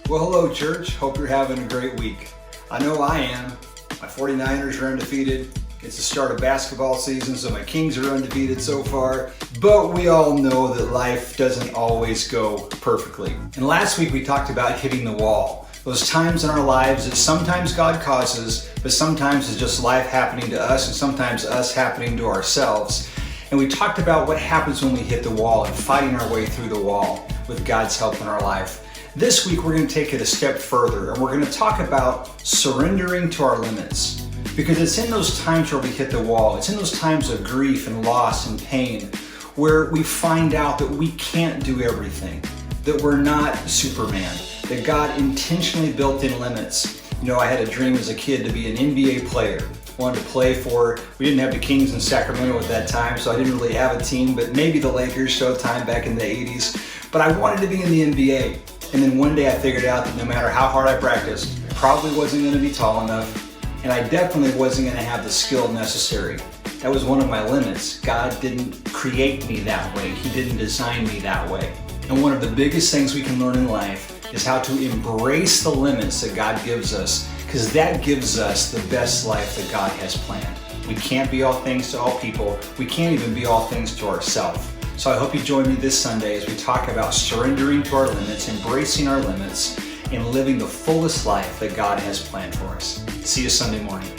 Well, hello, church. Hope you're having a great week. I know I am. My 49ers are undefeated. It's the start of basketball season, so my Kings are undefeated so far. But we all know that life doesn't always go perfectly. And last week we talked about hitting the wall. Those times in our lives that sometimes God causes, but sometimes it's just life happening to us and sometimes us happening to ourselves. And we talked about what happens when we hit the wall and fighting our way through the wall with God's help in our life. This week we're going to take it a step further and we're going to talk about surrendering to our limits. Because it's in those times where we hit the wall, it's in those times of grief and loss and pain where we find out that we can't do everything, that we're not Superman, that God intentionally built in limits. You know, I had a dream as a kid to be an NBA player. Wanted to play for, we didn't have the Kings in Sacramento at that time, so I didn't really have a team, but maybe the Lakers, Showtime back in the 80s. But I wanted to be in the NBA. And then one day I figured out that no matter how hard I practiced, I probably wasn't going to be tall enough, and I definitely wasn't going to have the skill necessary. That was one of my limits. God didn't create me that way. He didn't design me that way. And one of the biggest things we can learn in life is how to embrace the limits that God gives us, because that gives us the best life that God has planned. We can't be all things to all people. We can't even be all things to ourselves. So I hope you join me this Sunday as we talk about surrendering to our limits, embracing our limits, and living the fullest life that God has planned for us. See you Sunday morning.